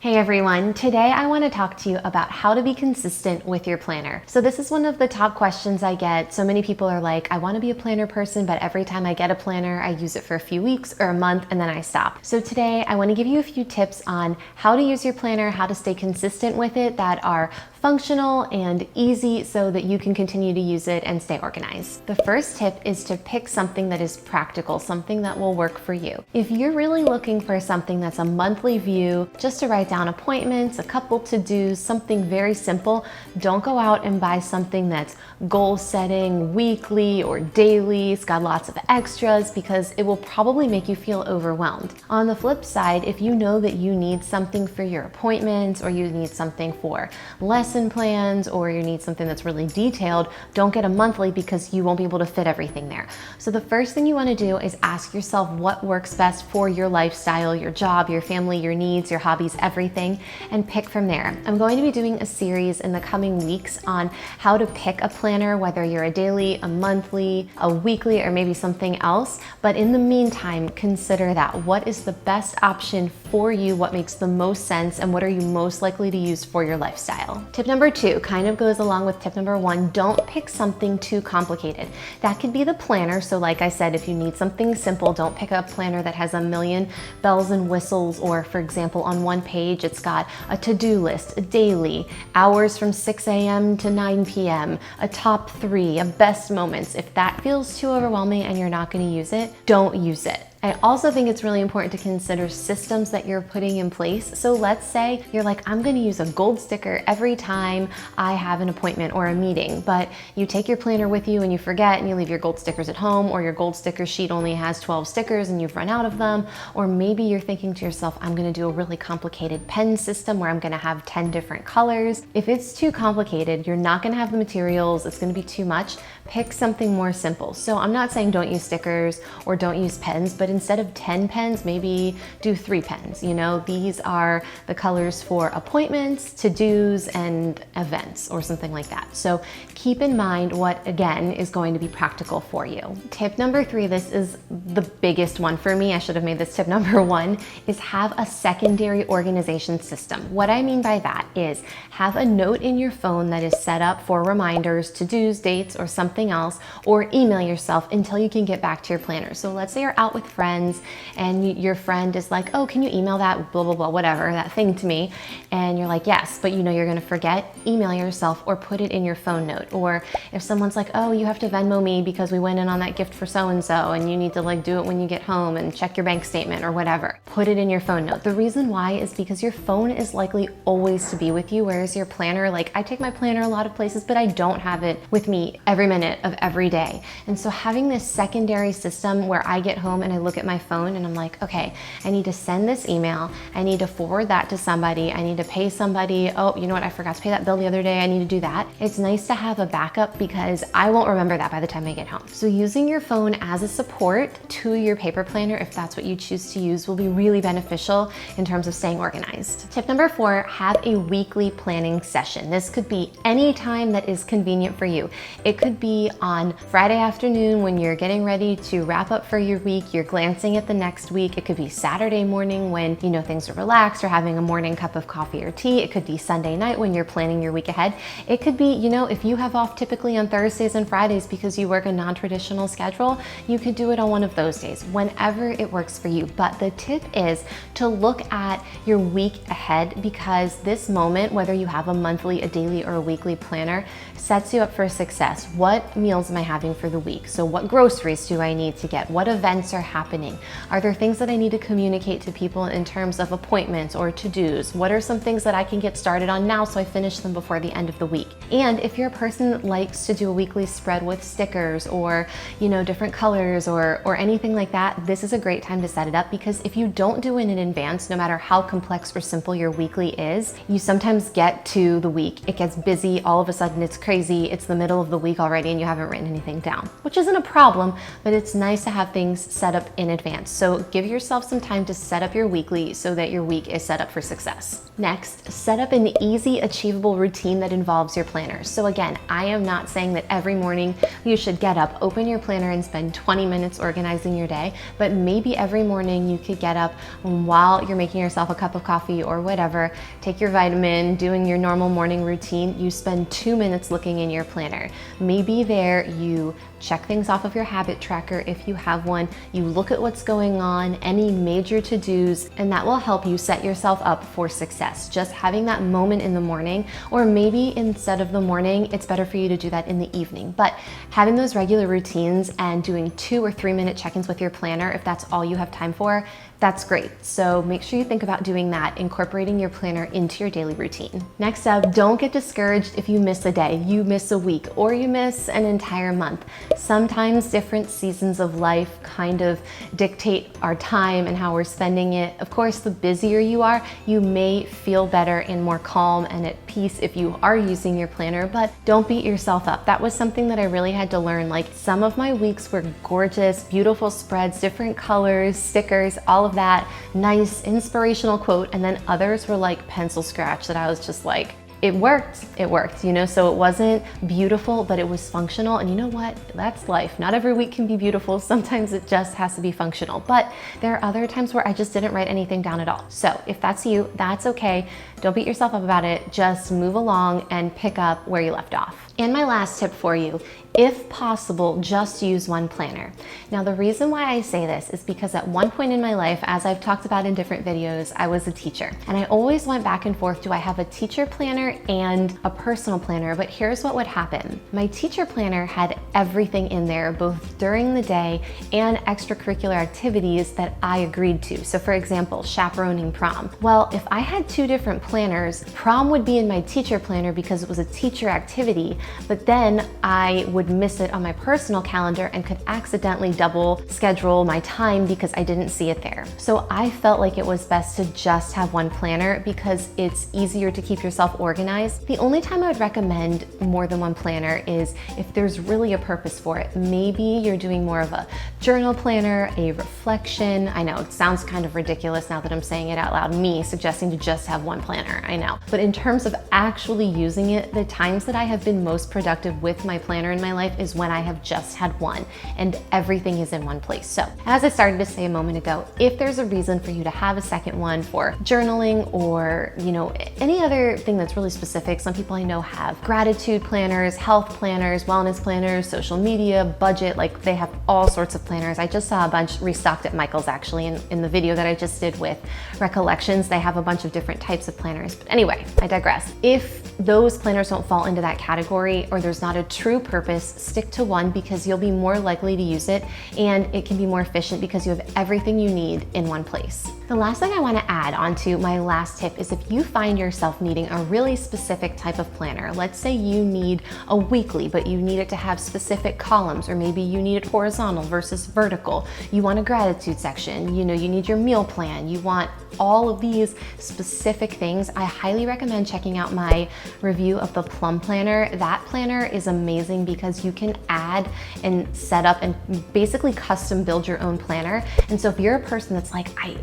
Hey everyone, today I want to talk to you about how to be consistent with your planner. So this is one of the top questions I get. So many people are like, I want to be a planner person, but every time I get a planner, I use it for a few weeks or a month and then I stop. So today I want to give you a few tips on how to use your planner, how to stay consistent with it that are functional and easy so that you can continue to use it and stay organized. The first tip is to pick something that is practical, something that will work for you. If you're really looking for something that's a monthly view, just to write down appointments, a couple to-dos, something very simple, don't go out and buy something that's goal setting, weekly or daily. It's got lots of extras because it will probably make you feel overwhelmed. On the flip side, if you know that you need something for your appointments or you need something for lesson plans or you need something that's really detailed, don't get a monthly because you won't be able to fit everything there. So the first thing you want to do is ask yourself what works best for your lifestyle, your job, your family, your needs, your hobbies, everything, and pick from there. I'm going to be doing a series in the coming weeks on how to pick a planner, whether you're a daily, a monthly, a weekly, or maybe something else. But in the meantime, consider that. What is the best option for you? What makes the most sense? And what are you most likely to use for your lifestyle? Tip number 2 kind of goes along with tip number 1. Don't pick something too complicated. That could be the planner. So like I said, if you need something simple, don't pick a planner that has a million bells and whistles, or for example, on one page, it's got a to-do list, a daily, hours from 6 a.m. to 9 p.m., a top 3, a best moments. If that feels too overwhelming and you're not going to use it, don't use it. I also think it's really important to consider systems that you're putting in place. So let's say you're like, I'm going to use a gold sticker every time I have an appointment or a meeting, but you take your planner with you and you forget and you leave your gold stickers at home, or your gold sticker sheet only has 12 stickers and you've run out of them. Or maybe you're thinking to yourself, I'm going to do a really complicated pen system where I'm going to have 10 different colors. If it's too complicated, you're not going to have the materials, it's going to be too much. Pick something more simple. So I'm not saying don't use stickers or don't use pens, but instead of 10 pens, maybe do 3 pens. You know, these are the colors for appointments, to-dos, and events, or something like that. So keep in mind what, again, is going to be practical for you. Tip number 3, this is the biggest one for me. I should have made this tip number 1, is have a secondary organization system. What I mean by that is have a note in your phone that is set up for reminders, to-dos, dates, or something else, or email yourself until you can get back to your planner. So let's say you're out with friends and your friend is like, oh, can you email that blah, blah, blah, whatever, that thing to me? And you're like, yes, but you know you're gonna forget, email yourself or put it in your phone note. Or if someone's like, oh, you have to Venmo me because we went in on that gift for so-and-so and you need to like do it when you get home and check your bank statement or whatever, put it in your phone note. The reason why is because your phone is likely always to be with you, whereas your planner, like I take my planner a lot of places, but I don't have it with me every minute of every day. And so having this secondary system where I get home and I look at my phone and I'm like, okay, I need to send this email, I need to forward that to somebody, I need to pay somebody, oh, you know what, I forgot to pay that bill the other day, I need to do that. It's nice to have a backup because I won't remember that by the time I get home. So using your phone as a support to your paper planner, if that's what you choose to use, will be really beneficial in terms of staying organized. Tip number 4, have a weekly planning session. This could be any time that is convenient for you. It could be on Friday afternoon when you're getting ready to wrap up for your week, you're glancing at the next week. It could be Saturday morning when you know things are relaxed or having a morning cup of coffee or tea. It could be Sunday night when you're planning your week ahead. It could be, you know, if you have off typically on Thursdays and Fridays because you work a non-traditional schedule, you could do it on one of those days, whenever it works for you. But the tip is to look at your week ahead, because this moment, whether you have a monthly, a daily, or a weekly planner, sets you up for success. What meals am I having for the week? So what groceries do I need to get? What events are happening? Are there things that I need to communicate to people in terms of appointments or to-dos? What are some things that I can get started on now so I finish them before the end of the week? And if you're a person that likes to do a weekly spread with stickers or, you know, different colors or anything like that, this is a great time to set it up, because if you don't do it in advance, no matter how complex or simple your weekly is, you sometimes get to the week, it gets busy, all of a sudden it's crazy, it's the middle of the week already and you haven't written anything down, which isn't a problem, but it's nice to have things set up in advance. So give yourself some time to set up your weekly so that your week is set up for success. Next, set up an easy, achievable routine that involves your planner. planners. So again, I am not saying that every morning you should get up, open your planner and spend 20 minutes organizing your day, but maybe every morning you could get up while you're making yourself a cup of coffee or whatever, take your vitamin, doing your normal morning routine, you spend 2 minutes looking in your planner. Maybe there you check things off of your habit tracker if you have one, you look at what's going on, any major to-dos, and that will help you set yourself up for success. Just having that moment in the morning, or maybe instead of the morning, it's better for you to do that in the evening. But having those regular routines and doing 2 or 3 minute check-ins with your planner, if that's all you have time for, that's great. So make sure you think about doing that, incorporating your planner into your daily routine. Next up, don't get discouraged if you miss a day, you miss a week, or you miss an entire month. Sometimes different seasons of life kind of dictate our time and how we're spending it. Of course, the busier you are, you may feel better and more calm and at peace if you are using your planner, but don't beat yourself up. That was something that I really had to learn. Like, some of my weeks were gorgeous, beautiful spreads, different colors, stickers, all of that, nice inspirational quote, and then others were like pencil scratch that I was just like, it worked, you know? So it wasn't beautiful, but it was functional. And you know what? That's life. Not every week can be beautiful. Sometimes it just has to be functional. But there are other times where I just didn't write anything down at all. So if that's you, that's okay. Don't beat yourself up about it. Just move along and pick up where you left off. And my last tip for you, if possible, just use one planner. Now, the reason why I say this is because at one point in my life, as I've talked about in different videos, I was a teacher. And I always went back and forth, do I have a teacher planner and a personal planner? But here's what would happen. My teacher planner had everything in there, both during the day and extracurricular activities that I agreed to. So for example, chaperoning prom. Well, if I had 2 different planners, prom would be in my teacher planner because it was a teacher activity, but then I would miss it on my personal calendar and could accidentally double schedule my time because I didn't see it there. So I felt like it was best to just have one planner because it's easier to keep yourself organized. The only time I would recommend more than one planner is if there's really a purpose for it. Maybe you're doing more of a journal planner, a reflection. I know it sounds kind of ridiculous now that I'm saying it out loud, me suggesting to just have one planner, I know. But in terms of actually using it, the times that I have been most productive with my planner in my life is when I have just had one and everything is in one place. So as I started to say a moment ago, if there's a reason for you to have a second one for journaling or, you know, any other thing that's really specific, some people I know have gratitude planners, health planners, wellness planners, social media, budget, like they have all sorts of planners. I just saw a bunch restocked at Michael's actually in the video that I just did with recollections. They have a bunch of different types of planners. But anyway, I digress. If those planners don't fall into that category or there's not a true purpose, stick to one because you'll be more likely to use it and it can be more efficient because you have everything you need in one place. The last thing I want to add onto my last tip is if you find yourself needing a really specific type of planner, let's say you need a weekly, but you need it to have specific columns, or maybe you need it horizontal versus vertical. You want a gratitude section, you know, you need your meal plan, you want all of these specific things. I highly recommend checking out my review of the Plum Planner. That planner is amazing because you can add and set up and basically custom build your own planner. And so if you're a person that's like, I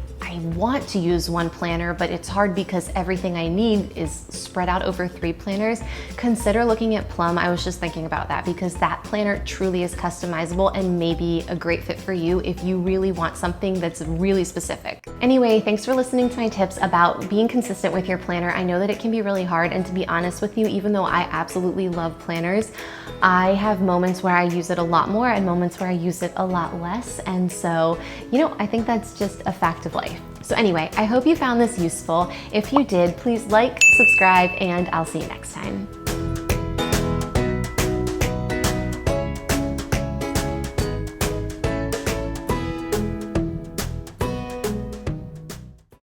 want to use one planner, but it's hard because everything I need is spread out over 3 planners, consider looking at Plum. I was just thinking about that because that planner truly is customizable and maybe a great fit for you if you really want something that's really specific. Anyway, thanks for listening to my tips about being consistent with your planner. I know that it can be really hard, and to be honest with you, even though I absolutely love planners, I have moments where I use it a lot more and moments where I use it a lot less. And so, you know, I think that's just a fact of life. So anyway, I hope you found this useful. If you did, please like, subscribe, and I'll see you next time.